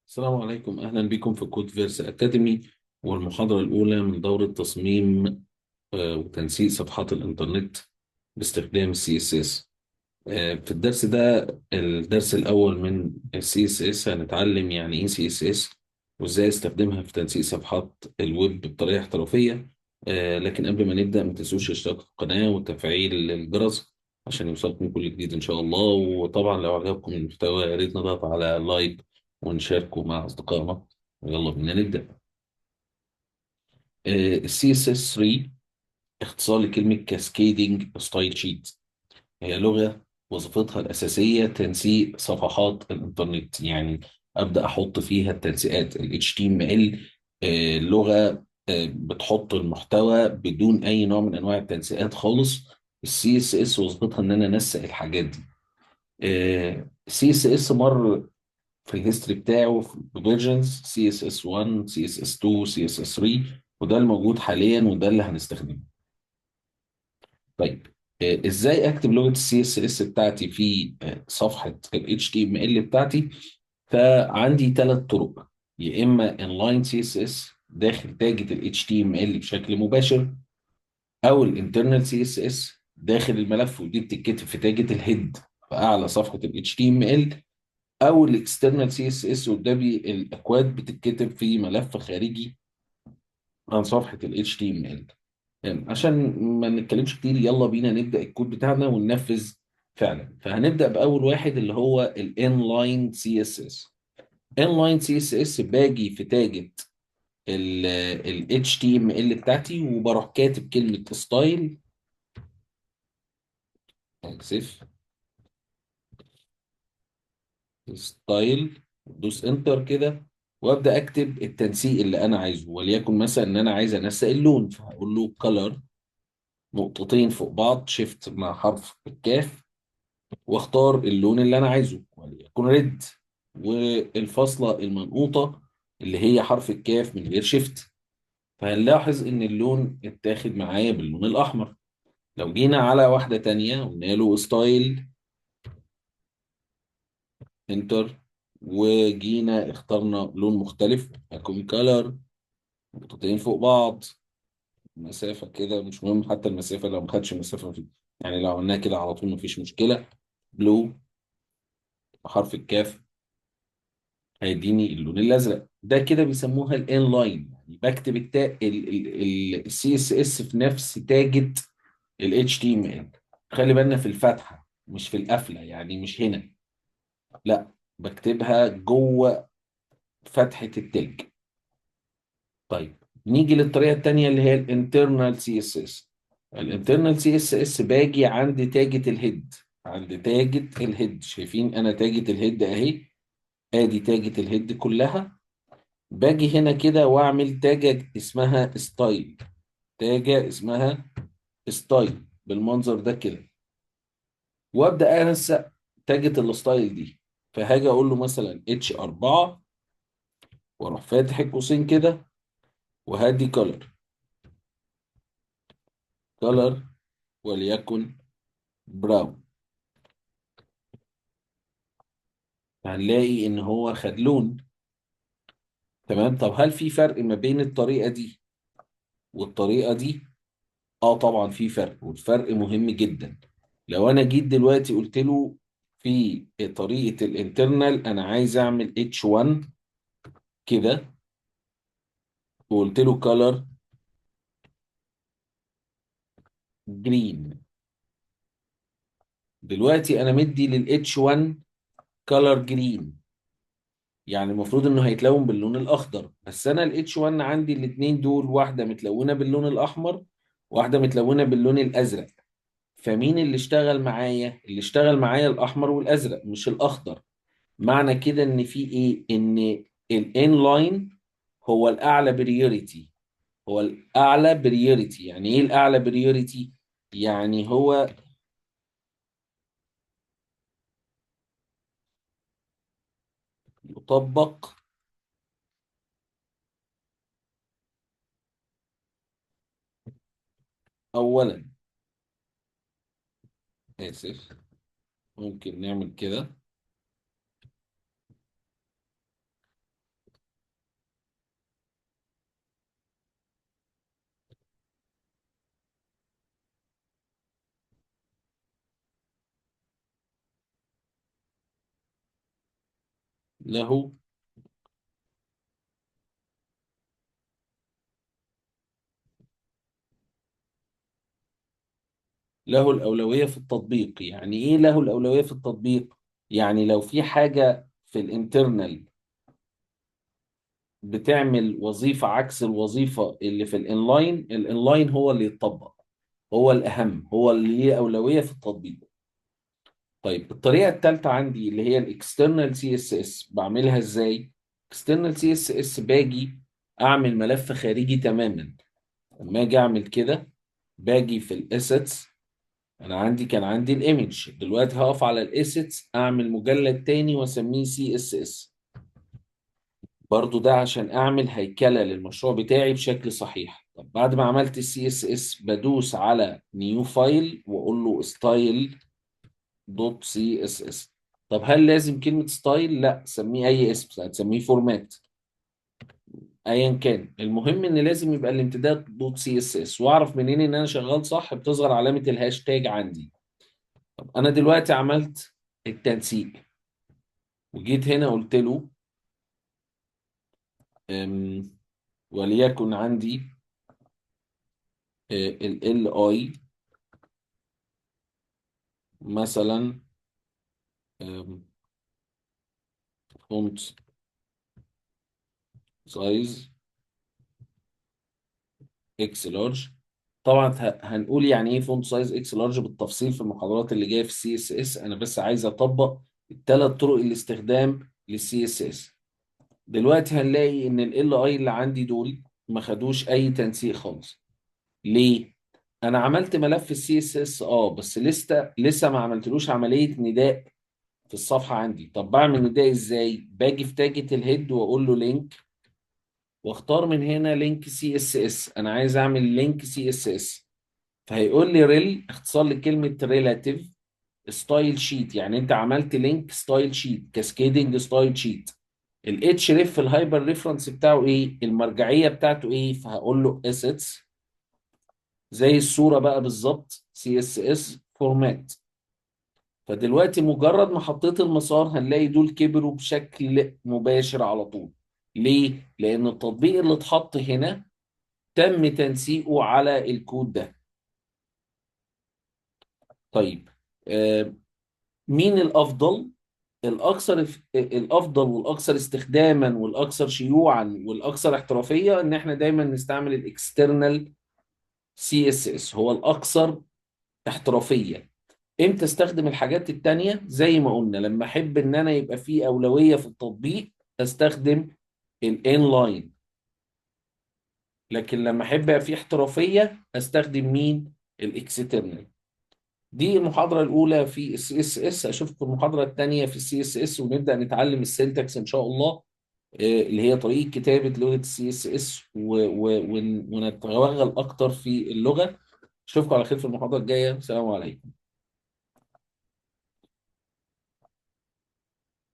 السلام عليكم، أهلا بكم في كود فيرس أكاديمي والمحاضرة الأولى من دورة تصميم وتنسيق صفحات الإنترنت باستخدام CSS. في الدرس ده الدرس الأول من CSS هنتعلم يعني إيه CSS وإزاي استخدمها في تنسيق صفحات الويب بطريقة احترافية. لكن قبل ما نبدأ ما تنسوش اشتراك في القناة وتفعيل الجرس عشان يوصلكم كل جديد إن شاء الله. وطبعا لو عجبكم المحتوى يا ريت نضغط على لايك ونشاركه مع أصدقائنا. ويلا بينا نبدأ. ال CSS3 اختصار لكلمة كاسكيدنج ستايل شيت. هي لغة وظيفتها الأساسية تنسيق صفحات الإنترنت، يعني أبدأ أحط فيها التنسيقات ال HTML. لغة بتحط المحتوى بدون أي نوع من أنواع التنسيقات خالص. ال CSS وظيفتها إن أنا أنسق الحاجات دي. CSS مر في الهيستوري بتاعه في فيرجنز CSS1 CSS2 CSS3، وده الموجود حاليا وده اللي هنستخدمه. طيب، ازاي اكتب لغه السي اس اس بتاعتي في صفحه ال HTML بتاعتي؟ فعندي ثلاث طرق: يا اما انلاين سي اس اس داخل تاجة ال HTML بشكل مباشر، او الانترنال سي اس اس داخل الملف ودي بتتكتب في تاجة الهيد في اعلى صفحه ال HTML، او الاكسترنال سي اس اس وده الاكواد بتتكتب في ملف خارجي عن صفحه ال HTML. يعني عشان ما نتكلمش كتير يلا بينا نبدأ الكود بتاعنا وننفذ فعلا. فهنبدأ بأول واحد اللي هو الانلاين سي اس اس. انلاين سي اس اس باجي في تاجة ال HTML بتاعتي وبروح كاتب كلمة ستايل. اسف، ستايل، دوس انتر كده وابدا اكتب التنسيق اللي انا عايزه، وليكن مثلا ان انا عايز انسق اللون فهقول له color نقطتين فوق بعض شيفت مع حرف الكاف واختار اللون اللي انا عايزه وليكن ريد، والفاصله المنقوطه اللي هي حرف الكاف من غير شيفت. فهنلاحظ ان اللون اتاخد معايا باللون الاحمر. لو جينا على واحده تانية قلنا له ستايل انتر وجينا اخترنا لون مختلف هيكون كالر نقطتين فوق بعض مسافه كده، مش مهم حتى المسافه لو ما خدش مسافه فيه، يعني لو عملناها كده على طول مفيش مشكله. بلو حرف الكاف هيديني اللون الازرق. ده كده بيسموها الان لاين، يعني بكتب السي اس اس في نفس تاجة ال HTML. خلي بالنا في الفتحة مش في القفلة، يعني مش هنا، لا، بكتبها جوه فتحة التاج. طيب، نيجي للطريقة التانية اللي هي الانترنال سي اس اس. الانترنال سي اس اس باجي عند تاجة الهيد. عند تاجة الهيد شايفين انا تاجة الهيد اهي، ادي تاجة الهيد كلها. باجي هنا كده واعمل تاجة اسمها ستايل. تاجة اسمها ستايل بالمنظر ده كده، وابدا انسق تاجة الستايل دي. فهاجي اقول له مثلا H4 واروح فاتح القوسين كده وهدي كولر. كولر وليكن براون. هنلاقي ان هو خد لون. تمام. طب هل في فرق ما بين الطريقة دي والطريقة دي؟ اه طبعا في فرق، والفرق مهم جدا. لو انا جيت دلوقتي قلت له في طريقة الانترنال انا عايز اعمل H1 كده وقلت له color جرين، دلوقتي انا مدي لل H1 color جرين، يعني المفروض انه هيتلون باللون الاخضر. بس انا ال H1 عندي الاتنين دول، واحدة متلونة باللون الاحمر واحدة متلونة باللون الازرق. فمين اللي اشتغل معايا؟ اللي اشتغل معايا الاحمر والازرق مش الاخضر. معنى كده ان في ايه؟ ان الانلاين هو الاعلى بريوريتي. هو الاعلى بريوريتي. يعني ايه الاعلى بريوريتي؟ يعني هو يطبق اولا. اسف، ممكن نعمل كده. له له الأولوية في التطبيق. يعني إيه له الأولوية في التطبيق؟ يعني لو في حاجة في الانترنال بتعمل وظيفة عكس الوظيفة اللي في الانلاين، الانلاين هو اللي يتطبق، هو الأهم، هو اللي ليه أولوية في التطبيق. طيب الطريقة الثالثة عندي اللي هي الاكسترنال سي اس اس، بعملها ازاي؟ اكسترنال سي اس اس باجي اعمل ملف خارجي تماما. لما اجي اعمل كده باجي في الاسيتس، انا كان عندي الايمج، دلوقتي هقف على الاسيتس اعمل مجلد تاني واسميه سي اس اس. برضو ده عشان اعمل هيكلة للمشروع بتاعي بشكل صحيح. طب بعد ما عملت السي اس اس بدوس على نيو فايل واقول له ستايل دوت سي اس اس. طب هل لازم كلمة ستايل؟ لا، سميه اي اسم، هتسميه فورمات ايا كان، المهم ان لازم يبقى الامتداد دوت سي اس اس. واعرف منين ان انا شغال صح؟ بتظهر علامة الهاشتاج عندي. طب انا دلوقتي عملت التنسيق وجيت هنا قلت له وليكن عندي ال اي مثلا فونت سايز اكس لارج. طبعا هنقول يعني ايه فونت سايز اكس لارج بالتفصيل في المحاضرات اللي جايه في السي اس اس. انا بس عايز اطبق الثلاث طرق الاستخدام للسي اس اس. دلوقتي هنلاقي ان ال اي اللي عندي دول ما خدوش اي تنسيق خالص. ليه؟ انا عملت ملف السي اس اس بس لسه ما عملتلوش عمليه نداء في الصفحه عندي. طب بعمل نداء ازاي؟ باجي في تاجة الهيد واقول له لينك، واختار من هنا لينك سي اس اس. انا عايز اعمل لينك سي اس اس، فهيقول لي ريل، اختصار لكلمة ريلاتيف ستايل شيت. يعني انت عملت لينك ستايل شيت، كاسكيدنج ستايل شيت. الاتش ريف الهايبر ريفرنس بتاعه ايه؟ المرجعية بتاعته ايه؟ فهقول له اسيتس زي الصورة بقى بالظبط سي اس اس فورمات. فدلوقتي مجرد ما حطيت المسار هنلاقي دول كبروا بشكل مباشر على طول. ليه؟ لأن التطبيق اللي اتحط هنا تم تنسيقه على الكود ده. طيب مين الافضل؟ الافضل والاكثر استخداما والاكثر شيوعا والاكثر احترافيه ان احنا دايما نستعمل الاكسترنال سي اس اس، هو الاكثر احترافيه. امتى استخدم الحاجات التانية؟ زي ما قلنا لما احب ان انا يبقى في اولويه في التطبيق استخدم الانلاين، لكن لما احب يبقى في احترافيه استخدم مين؟ الاكسترنال. دي المحاضرة الأولى في السي اس اس. أشوفكم المحاضرة الثانية في السي اس اس ونبدأ نتعلم السنتكس إن شاء الله، اللي هي طريقة كتابة لغة السي اس اس ونتوغل أكتر في اللغة. أشوفكم على خير في المحاضرة الجاية. السلام عليكم.